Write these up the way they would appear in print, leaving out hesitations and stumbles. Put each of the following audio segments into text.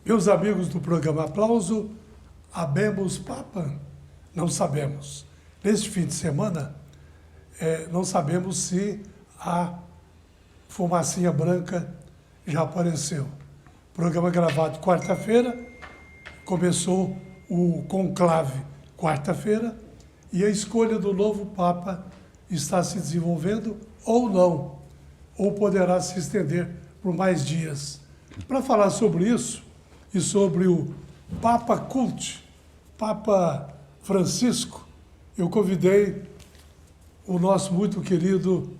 Meus amigos do programa Aplauso, habemos Papa? Não sabemos. Neste fim de semana, não sabemos se a fumacinha branca já apareceu. Programa gravado quarta-feira, começou o conclave quarta-feira e a escolha do novo Papa está se desenvolvendo ou não, ou poderá se estender por mais dias. Para falar sobre isso e sobre o Papa Cult, Papa Francisco, eu convidei o nosso muito querido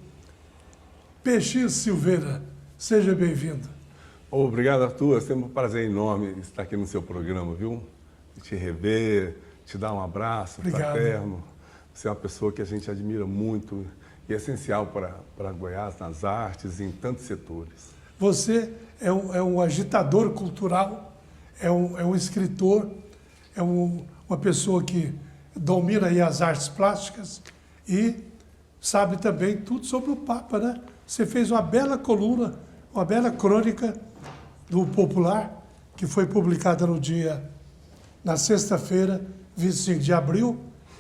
PX Silveira. Seja bem-vindo. Obrigado, Arthur. É sempre um prazer enorme estar aqui no seu programa, viu? Te rever, te dar um abraço fraterno. Você é uma pessoa que a gente admira muito e é essencial para Goiás nas artes e em tantos setores. Você é um agitador cultural, é um escritor, é uma pessoa que domina aí as artes plásticas e sabe também tudo sobre o Papa, né? Você fez uma bela coluna, uma bela crônica do Popular, que foi publicada na sexta-feira, 25 de abril,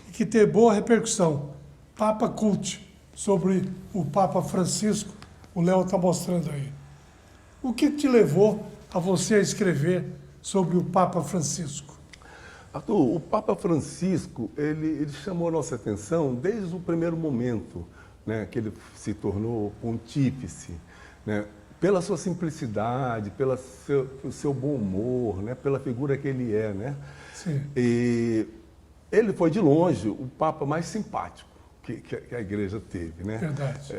e que teve boa repercussão. Papa Cult, sobre o Papa Francisco, o Léo está mostrando aí. O que te levou a você a escrever sobre o Papa Francisco? Arthur, o Papa Francisco, ele chamou a nossa atenção desde o primeiro momento, né, que ele se tornou pontífice, né, pela sua simplicidade, pelo seu bom humor, né, pela figura que ele é, né? Sim. E ele foi, de longe, o Papa mais simpático que a Igreja teve, né? Verdade.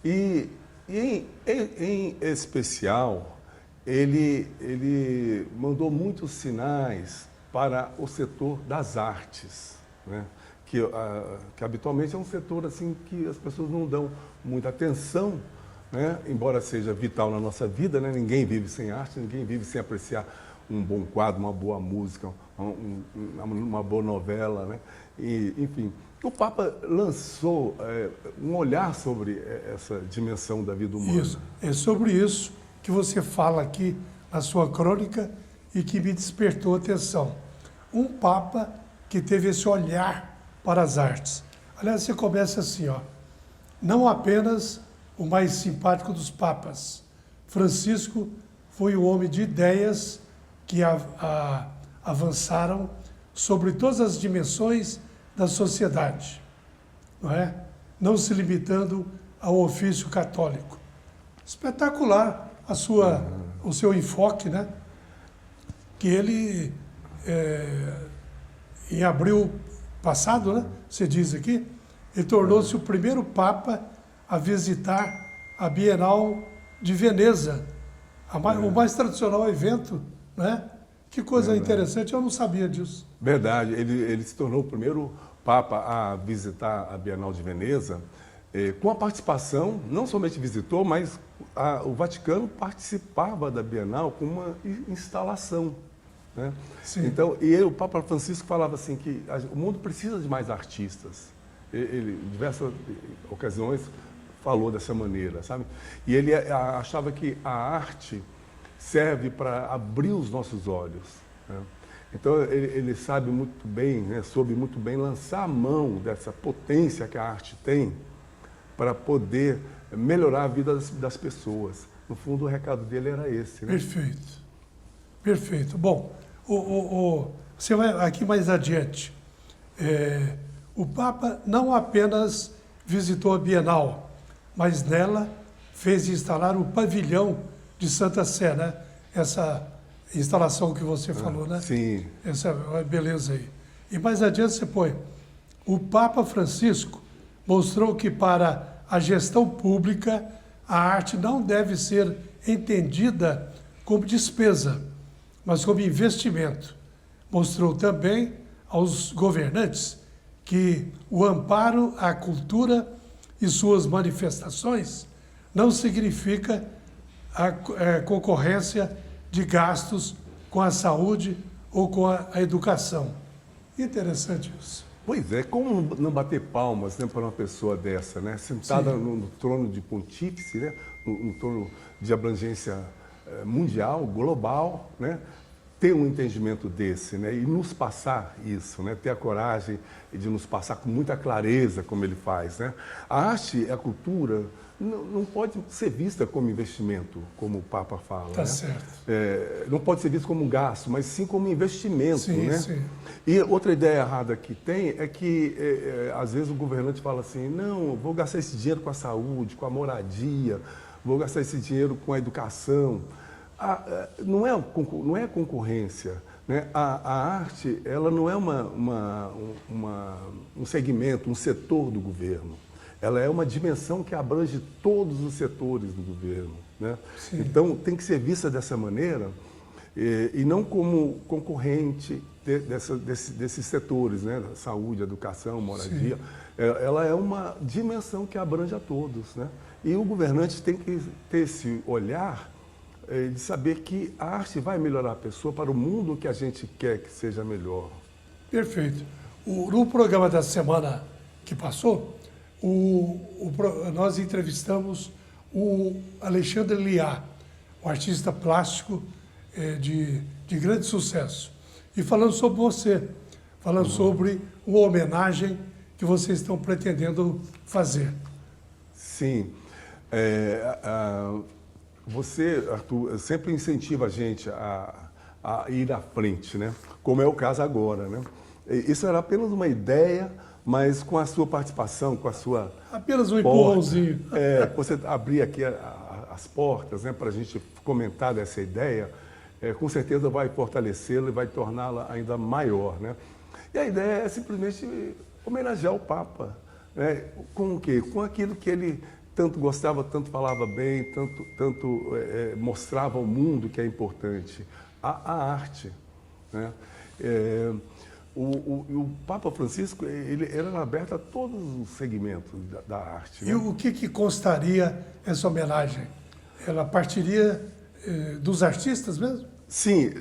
E em especial, ele mandou muitos sinais para o setor das artes, né? Que habitualmente é um setor assim que as pessoas não dão muita atenção, né? Embora seja vital na nossa vida, né? Ninguém vive sem arte, ninguém vive sem apreciar um bom quadro, uma boa música, uma boa novela, né? E, enfim, o Papa lançou um olhar sobre essa dimensão da vida humana. Isso, é sobre isso que você fala aqui na sua crônica e que me despertou atenção. Um Papa que teve esse olhar para as artes. Aliás, você começa assim, ó. Não apenas o mais simpático dos papas. Francisco foi o homem de ideias que avançaram sobre todas as dimensões da sociedade, não é? Não se limitando ao ofício católico. Espetacular o seu enfoque, né? Que ele, em abril passado, né? Você diz aqui, ele tornou-se o primeiro Papa a visitar a Bienal de Veneza, o mais tradicional evento, né? Que coisa interessante, eu não sabia disso. Verdade, ele se tornou o primeiro Papa a visitar a Bienal de Veneza, com a participação, não somente visitou, mas o Vaticano participava da Bienal com uma instalação, né? Sim. Então, e o Papa Francisco falava assim que o mundo precisa de mais artistas. Ele, em diversas ocasiões, falou dessa maneira, sabe? E ele achava que a arte serve para abrir os nossos olhos, né? Então, ele sabe muito bem, né, soube muito bem lançar a mão dessa potência que a arte tem para poder melhorar a vida das pessoas. No fundo, o recado dele era esse, né? Perfeito. Perfeito. Bom, você vai aqui mais adiante. O Papa não apenas visitou a Bienal, mas nela fez instalar o pavilhão de Santa Sé, né? Essa instalação que você falou, né? Sim. Essa beleza aí. E mais adiante você põe, o Papa Francisco mostrou que para a gestão pública, a arte não deve ser entendida como despesa, mas como investimento. Mostrou também aos governantes que o amparo à cultura e suas manifestações não significa a concorrência de gastos com a saúde ou com a educação. Interessante isso. Pois é, como não bater palmas, né, para uma pessoa dessa, né? Sentada no trono de pontífice, né? No trono de abrangência mundial, global, né? Ter um entendimento desse, né? E nos passar isso, né? Ter a coragem de nos passar com muita clareza como ele faz, né? A arte e a cultura não pode ser vista como investimento, como o Papa fala. Tá né? certo. Não pode ser visto como um gasto, mas sim como investimento. Sim, né? sim. E outra ideia errada que tem é que, às vezes, o governante fala assim, não, eu vou gastar esse dinheiro com a saúde, com a moradia, vou gastar esse dinheiro com a educação. Não é concorrência. Né? A arte ela não é um segmento, um setor do governo. Ela é uma dimensão que abrange todos os setores do governo. Né? Então, tem que ser vista dessa maneira e não como concorrente desses setores, né? Saúde, educação, moradia. Ela é uma dimensão que abrange a todos. Né? E o governante tem que ter esse olhar de saber que a arte vai melhorar a pessoa para o mundo que a gente quer que seja melhor. Perfeito. No programa da semana que passou, nós entrevistamos o Alexandre Liá, um artista plástico de grande sucesso. E falando sobre você, falando sobre uma homenagem que vocês estão pretendendo fazer. Sim. Você, Arthur, sempre incentiva a gente a ir à frente, né? Como é o caso agora, né? Isso era apenas uma ideia, mas com a sua participação, com a sua... Apenas um empurrãozinho. Você abrir aqui as portas, né, para a gente comentar dessa ideia, com certeza vai fortalecê-la e vai torná-la ainda maior, né? E a ideia é simplesmente homenagear o Papa, né? Com o quê? Com aquilo que ele tanto gostava, tanto falava bem, tanto mostrava ao mundo que é importante, a arte, né? O Papa Francisco ele era aberto a todos os segmentos da arte. Né? E o que constaria essa homenagem? Ela partiria dos artistas mesmo? Sim,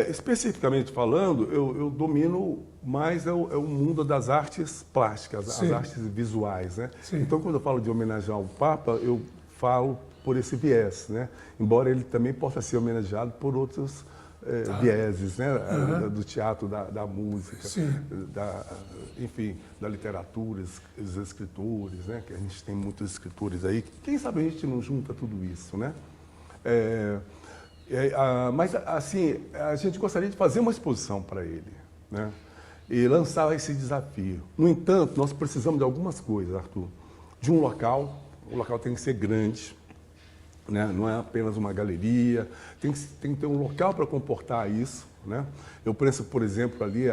especificamente falando, eu domino mais o mundo das artes plásticas, Sim. as artes visuais. Né? Sim. Então, quando eu falo de homenagear o Papa, eu falo por esse viés, né? Embora ele também possa ser homenageado por outros vieses, né? Do teatro, da música, enfim, da literatura, os escritores, né? Que a gente tem muitos escritores aí. Quem sabe a gente não junta tudo isso, né? Mas, assim, a gente gostaria de fazer uma exposição para ele, né? E lançar esse desafio. No entanto, nós precisamos de algumas coisas, Arthur. De um local, o local tem que ser grande, né? Não é apenas uma galeria, tem que ter um local para comportar isso, né? Eu penso, por exemplo, ali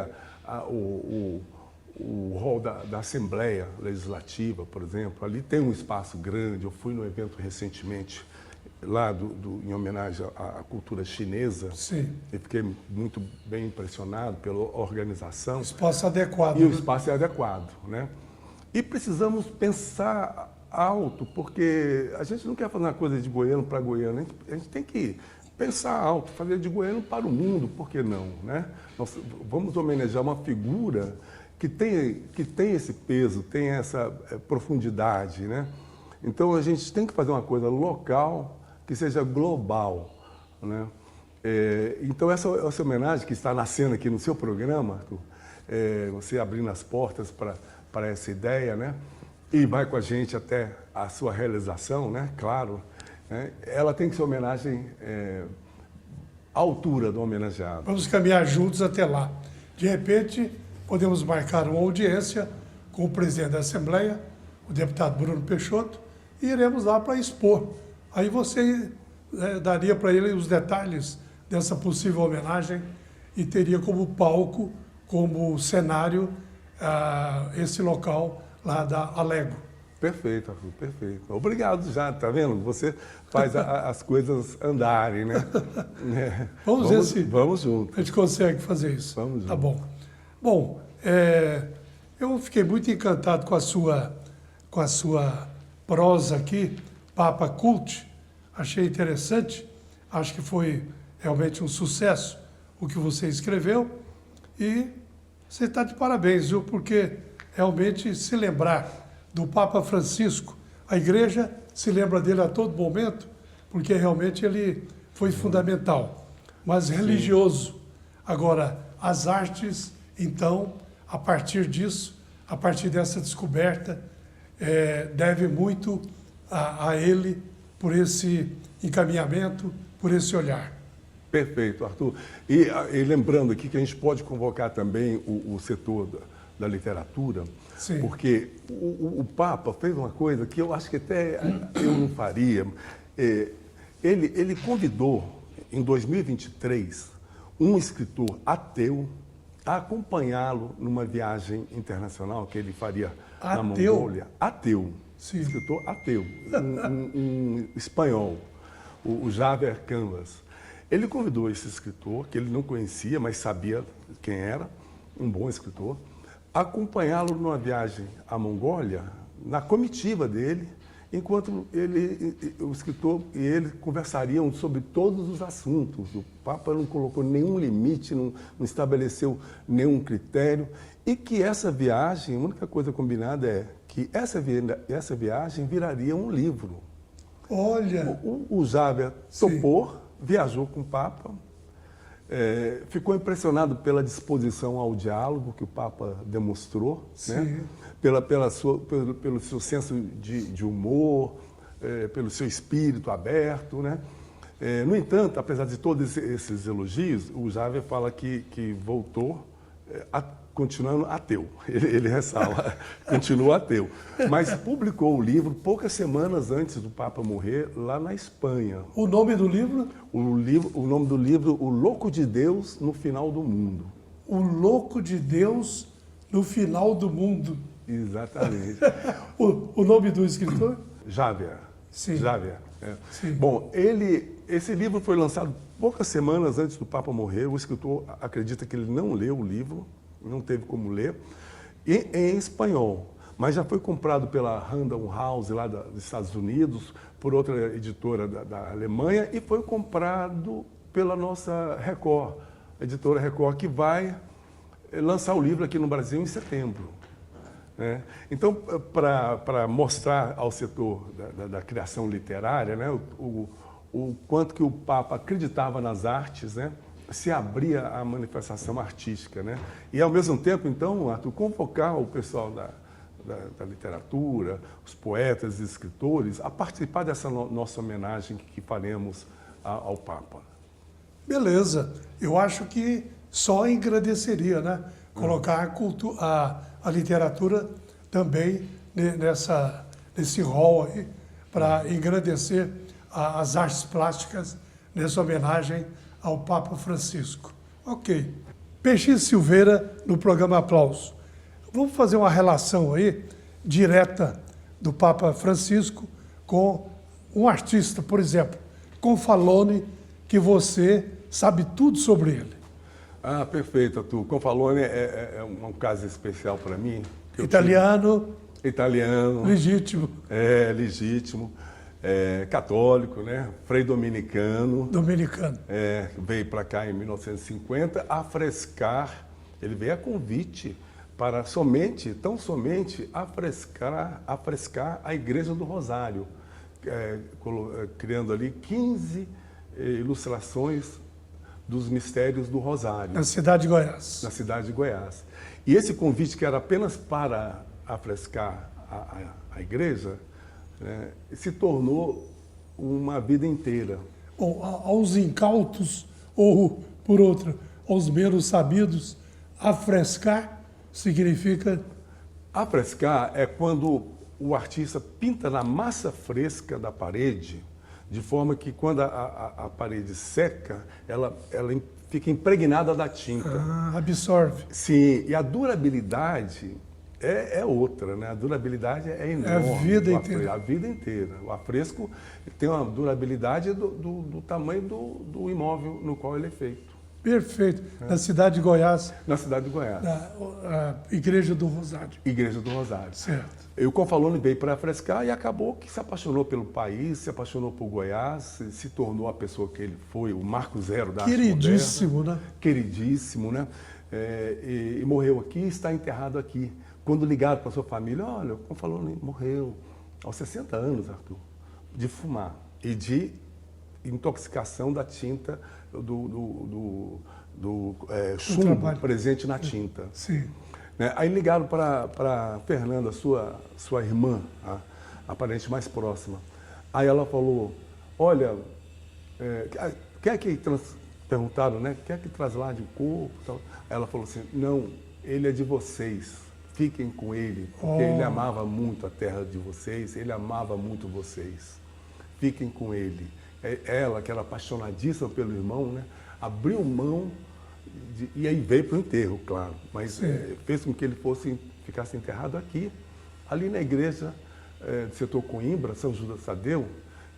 o hall da Assembleia Legislativa, por exemplo, ali tem um espaço grande. Eu fui no evento recentemente, lá em homenagem à cultura chinesa. Sim. E fiquei muito bem impressionado pela organização. Espaço adequado. E o espaço é adequado, né? E precisamos pensar alto, porque a gente não quer fazer uma coisa de goiano para goiano, a gente tem que pensar alto, fazer de goiano para o mundo, por que não, né? Nós vamos homenagear uma figura que tem esse peso, tem essa profundidade, né? Então a gente tem que fazer uma coisa local que seja global, né? Então essa homenagem que está nascendo aqui no seu programa, Arthur, você abrindo as portas para essa ideia, né? E vai com a gente até a sua realização, né? Claro, né? Ela tem que ser homenagem à altura do homenageado. Vamos caminhar juntos até lá. De repente, podemos marcar uma audiência com o presidente da Assembleia, o deputado Bruno Peixoto, e iremos lá para expor. Aí você daria para ele os detalhes dessa possível homenagem e teria como palco, como cenário, esse local lá da Alego. Perfeito, Arthur, perfeito. Obrigado já, tá vendo? Você faz as coisas andarem, né? Vamos ver se vamos junto. a gente consegue fazer isso. Vamos junto. Tá bom. Bom, eu fiquei muito encantado com a sua prosa aqui, Papa Cult. Achei interessante. Acho que foi realmente um sucesso o que você escreveu. E você está de parabéns, viu? Porque realmente se lembrar do Papa Francisco, a igreja se lembra dele a todo momento, porque realmente ele foi fundamental, mas religioso. Agora, as artes, então, a partir disso, a partir dessa descoberta, deve muito a ele por esse encaminhamento, por esse olhar. Perfeito, Arthur. E lembrando aqui que a gente pode convocar também o setor da literatura, Sim. porque o Papa fez uma coisa que eu acho que até eu não faria. Ele convidou, em 2023, um escritor ateu a acompanhá-lo numa viagem internacional que ele faria na Mongólia. Ateu. Sim. Escritor ateu. Um espanhol, o Javier Canvas. Ele convidou esse escritor, que ele não conhecia, mas sabia quem era, um bom escritor, a acompanhá-lo numa viagem à Mongólia, na comitiva dele, enquanto o escritor e ele conversariam sobre todos os assuntos. O Papa não colocou nenhum limite, não estabeleceu nenhum critério, e que essa viagem, a única coisa combinada é que essa viagem viraria um livro. Olha! O Javier topou, viajou com o Papa, ficou impressionado pela disposição ao diálogo que o Papa demonstrou, né? Pelo seu senso de humor, pelo seu espírito aberto, né? No entanto, apesar de todos esses elogios, o Javier fala que voltou continuando ateu. Ele ressalva, continua ateu. Mas publicou o livro poucas semanas antes do Papa morrer, lá na Espanha. O nome do livro? O nome do livro, O Louco de Deus no Final do Mundo. O Louco de Deus no Final do Mundo. Exatamente. O nome do escritor? Javier. Sim. Javier. Sim. Bom, esse livro foi lançado poucas semanas antes do Papa morrer. O escritor acredita que ele não leu o livro, não teve como ler, em espanhol. Mas já foi comprado pela Random House, lá dos Estados Unidos, por outra editora da Alemanha, e foi comprado pela nossa Record, a editora Record, que vai lançar o livro aqui no Brasil em setembro. Né? Então, para mostrar ao setor da criação literária, né, o quanto que o Papa acreditava nas artes, né, se abria à manifestação artística, né? E, ao mesmo tempo, então, Arthur, convocar o pessoal da literatura, os poetas e escritores, a participar dessa nossa homenagem que faremos ao Papa. Beleza. Eu acho que só engrandeceria, né? Colocar a literatura também nesse rol aí, para engrandecer as artes plásticas nessa homenagem ao Papa Francisco. Ok. Peixinho Silveira, no programa Aplauso. Vamos fazer uma relação aí, direta, do Papa Francisco com um artista, por exemplo, Confalone, que você sabe tudo sobre ele. Ah, perfeito, Arthur. Confalone é um caso especial para mim. Italiano. Legítimo. Legítimo. Católico, né? Frei dominicano. Veio para cá em 1950 afrescar. Ele veio a convite para tão somente afrescar a Igreja do Rosário, criando ali 15 ilustrações dos mistérios do Rosário. Na cidade de Goiás. Na cidade de Goiás. E esse convite, que era apenas para afrescar a igreja, se tornou uma vida inteira. Aos incautos, ou, por outro, aos menos sabidos, afrescar significa... Afrescar é quando o artista pinta na massa fresca da parede, de forma que, quando a parede seca, ela fica impregnada da tinta. Absorve. Sim, e a durabilidade é outra, né? A durabilidade é enorme. É a vida inteira. A vida inteira. O afresco tem uma durabilidade do tamanho do imóvel no qual ele é feito. Perfeito. Na cidade de Goiás. Na cidade de Goiás. A Igreja do Rosário. Igreja do Rosário. Certo. E o Confalone veio para afrescar e acabou que se apaixonou pelo país, se apaixonou por Goiás, se tornou a pessoa que ele foi, o marco zero da arte moderna. Queridíssimo, né? Queridíssimo, né? E morreu aqui e está enterrado aqui. Quando ligaram para sua família, olha, o Confalone morreu aos 60 anos, Arthur, de fumar e de intoxicação da tinta, chumbo presente na tinta. Sim. Né? Aí ligaram para Fernanda, sua irmã, a parente mais próxima. Aí ela falou, olha, quer que perguntaram, né? Quer que traslade o corpo? Tal. Aí ela falou assim, não, ele é de vocês, fiquem com ele, porque ele amava muito a terra de vocês, ele amava muito vocês, fiquem com ele. Ela, que era apaixonadíssima pelo irmão, né? Abriu mão, e aí veio para o enterro, claro, mas fez com que ele ficasse enterrado aqui, ali na igreja do setor Coimbra, São Judas Tadeu,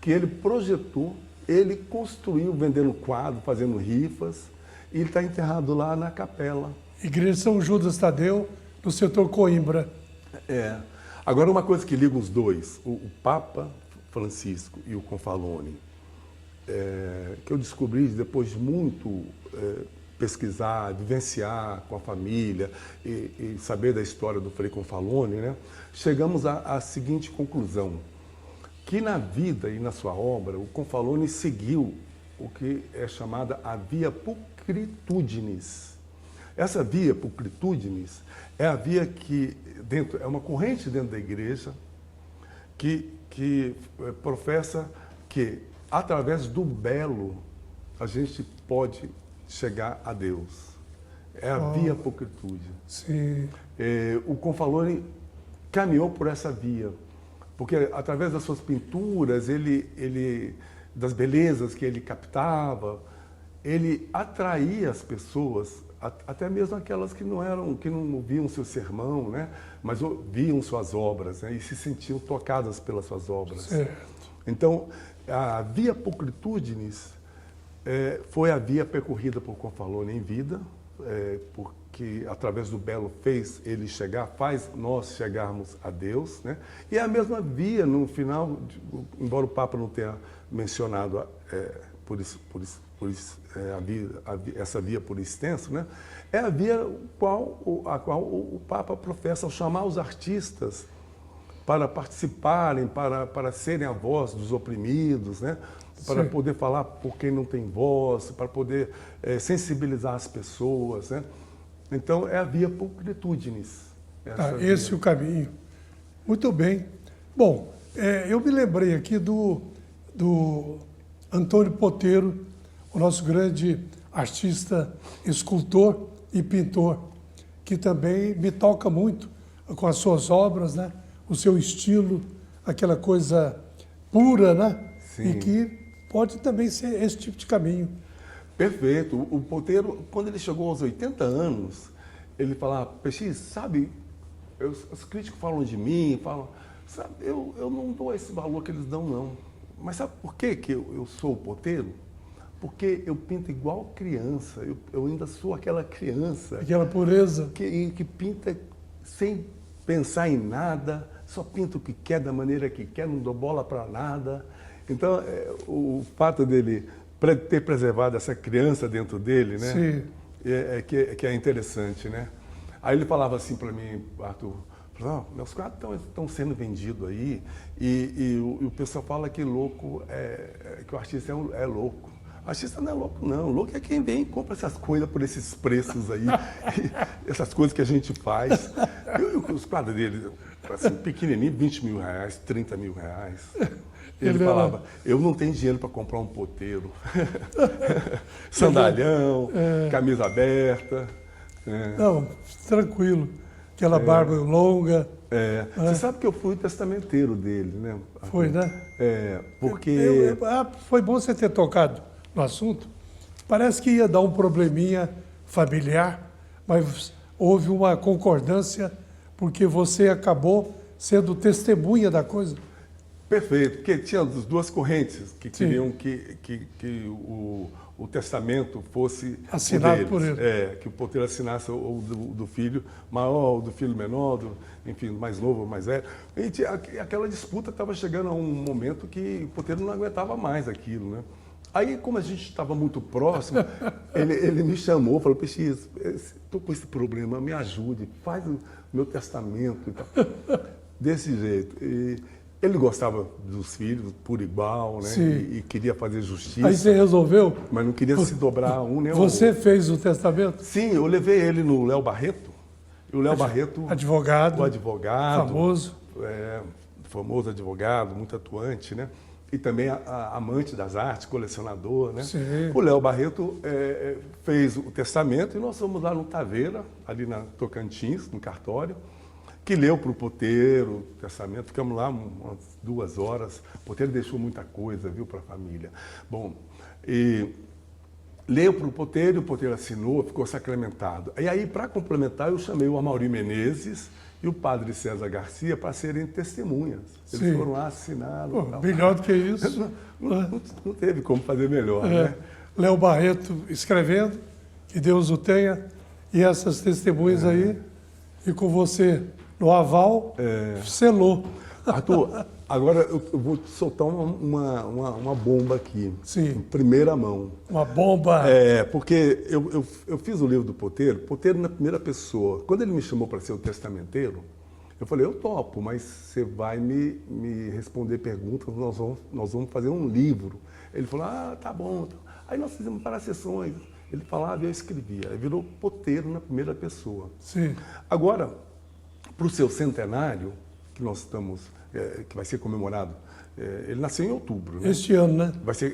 que ele projetou, ele construiu, vendendo quadro, fazendo rifas, e ele está enterrado lá na capela. Igreja São Judas Tadeu, no setor Coimbra. Agora, uma coisa que liga os dois, o Papa Francisco e o Confalone, que eu descobri depois de muito pesquisar, vivenciar com a família e saber da história do Frei Confalone, né? Chegamos à seguinte conclusão, que na vida e na sua obra, o Confalone seguiu o que é chamada a via pulchritudinis. Essa via pulchritudinis é a via que é uma corrente dentro da igreja que professa que através do belo a gente pode chegar a Deus. É a via pulchritude. Sim. O Confalone caminhou por essa via, porque através das suas pinturas, das belezas que ele captava, ele atraía as pessoas, até mesmo aquelas que não viam seu sermão, né? Mas viam suas obras, né? E se sentiam tocadas pelas suas obras. Certo. Então, a via pulchritudinis foi a via percorrida por Confalone em vida, porque através do belo faz nós chegarmos a Deus, né? E é a mesma via no final, embora o Papa não tenha mencionado essa via por extenso, né? É a via a qual o Papa professa ao chamar os artistas para participarem, para serem a voz dos oprimidos, né? Para Sim. poder falar por quem não tem voz, para poder sensibilizar as pessoas, né? Então, é a via pulchritudinis. Esse é o caminho. Muito bem. Bom, eu me lembrei aqui do Antônio Poteiro, o nosso grande artista, escultor e pintor, que também me toca muito com as suas obras, né? O seu estilo, aquela coisa pura, né? Sim. E que pode também ser esse tipo de caminho. Perfeito. O Poteiro, quando ele chegou aos 80 anos, ele falava, PX, sabe, os críticos falam de mim, sabe, eu não dou esse valor que eles dão, não. Mas sabe por que eu sou o Poteiro? Porque eu pinto igual criança, eu ainda sou aquela criança. Aquela pureza. Que pinta sem pensar em nada, só pinta o que quer, da maneira que quer, não dou bola para nada. Então, o fato dele ter preservado essa criança dentro dele, né? Sim. Que é interessante, né? Aí ele falava assim para mim, Arthur, meus quadros estão sendo vendidos aí e o pessoal fala que louco que o artista é louco. O artista não é louco, não. O louco é quem vem e compra essas coisas por esses preços aí, essas coisas que a gente faz. Os quadros dele, assim, pequenininho, 20 mil reais, 30 mil reais. Ele falava, eu não tenho dinheiro para comprar um poteiro. Sandalhão, camisa aberta. Não, tranquilo. Aquela barba longa. Você sabe que eu fui testamenteiro dele, né? Foi, né? Porque... foi bom você ter tocado no assunto. Parece que ia dar um probleminha familiar, mas houve uma concordância porque você acabou sendo testemunha da coisa. Perfeito, porque tinha as duas correntes que queriam que o testamento fosse assinado por ele. Que o Poteiro assinasse ou do filho maior, ou do filho menor, enfim, mais novo ou mais velho. E aquela disputa estava chegando a um momento que o Poteiro não aguentava mais aquilo, né? Aí, como a gente estava muito próximo, ele me chamou, falou, PX, estou com esse problema, me ajude, faz o meu testamento e tal. Desse jeito. E Ele gostava dos filhos por igual, né? Sim. E queria fazer justiça. Aí você resolveu? Mas não queria se dobrar um nem o Você outro. fez o testamento? Sim, eu levei ele no Léo Barreto. E o Léo Barreto, Advogado. o advogado, Famoso. famoso advogado, muito atuante, né? E também amante das artes, colecionador, né? Sim. O Léo Barreto fez o testamento e nós fomos lá no Taveira, ali na Tocantins, no cartório, que leu para o porteiro o testamento. Ficamos lá umas 2 horas. O porteiro deixou muita coisa, viu, para a família. Bom, e leu para o porteiro assinou, ficou sacramentado. E aí, para complementar, eu chamei o Amaury Menezes e o padre César Garcia para serem testemunhas. Eles Sim. foram lá, assinaram. Pô, tal. melhor do que isso. Não teve como fazer melhor, né? Léo Barreto escrevendo, que Deus o tenha, e essas testemunhas aí, e com você no aval, selou. Arthur, agora eu vou soltar uma bomba aqui, Sim. em primeira mão. Uma bomba. Porque eu fiz o livro do Porteiro na primeira pessoa. Quando ele me chamou para ser o testamenteiro, eu falei, eu topo, mas você vai me responder perguntas, nós vamos fazer um livro. Ele falou, tá bom. Aí nós fizemos várias sessões. Ele falava e eu escrevia. Aí virou Porteiro na primeira pessoa. Sim. Agora, para o seu centenário, que nós estamos, que vai ser comemorado, ele nasceu em outubro, né? Este ano, né? Vai ser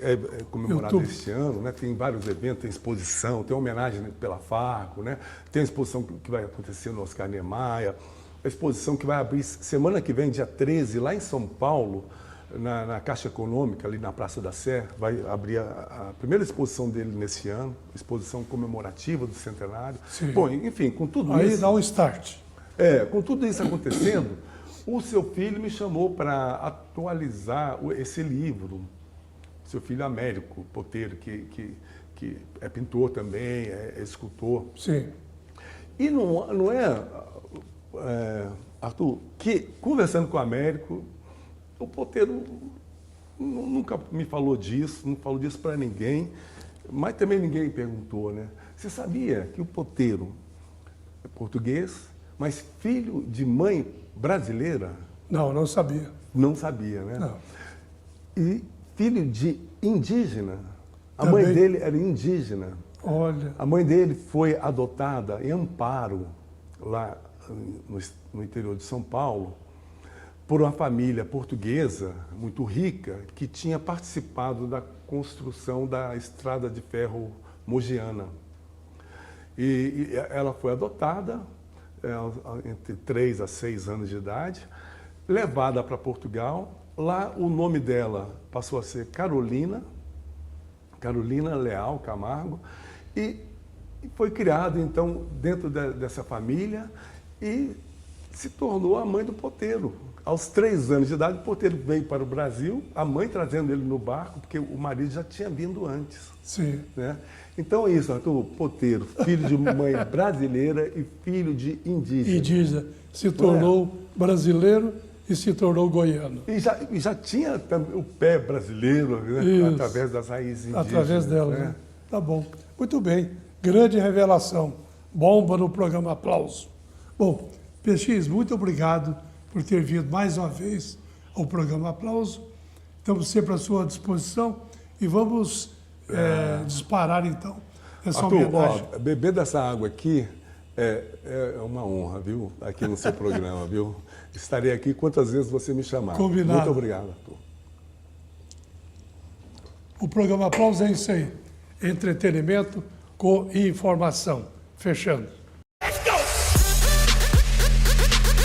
comemorado Outubro. este ano, né? Tem vários eventos, tem exposição, tem homenagem pela Farco, né? Tem a exposição que vai acontecer no Oscar Niemeyer, a exposição que vai abrir semana que vem, dia 13, lá em São Paulo, na Caixa Econômica, ali na Praça da Sé, vai abrir a primeira exposição dele nesse ano, exposição comemorativa do centenário. Sim. Bom, enfim, com tudo Aí isso... dá um start. com tudo isso acontecendo, o seu filho me chamou para atualizar esse livro. Seu filho Américo Porteiro, que é pintor também, é escultor. Sim. E não é, Arthur, que conversando com o Américo, o Porteiro nunca me falou disso, não falou disso para ninguém, mas também ninguém perguntou, né? Você sabia que o Porteiro é português, mas filho de mãe brasileira? Não sabia. Não sabia, né? Não. E filho de indígena. A Também. mãe dele era indígena. Olha, A mãe dele foi adotada em Amparo, lá no interior de São Paulo, por uma família portuguesa muito rica que tinha participado da construção da estrada de ferro mogiana. E ela foi adotada entre 3 a 6 anos de idade, levada para Portugal. Lá o nome dela passou a ser Carolina Leal Camargo, e foi criada então dentro dessa família e se tornou a mãe do Porteiro. Aos 3 anos de idade, o Porteiro veio para o Brasil, a mãe trazendo ele no barco, porque o marido já tinha vindo antes. sim. Né? Então é isso, Arthur. Porteiro, filho de mãe brasileira e filho de indígena. Indígena. Se tornou brasileiro e se tornou goiano. E já tinha também o pé brasileiro, né? Isso. Através das raízes indígenas. Através dela, né? Tá bom. Muito bem. Grande revelação. Bomba no programa Aplauso. Bom, PX, muito obrigado por ter vindo mais uma vez ao programa Aplauso. Estamos sempre à sua disposição e vamos disparar, então, essa Arthur, homenagem. beber dessa água aqui é uma honra, viu? Aqui no seu programa, viu? Estarei aqui quantas vezes você me chamar. Combinado. Muito obrigado, Arthur. O programa Aplauso é isso aí. Entretenimento com informação. Fechando.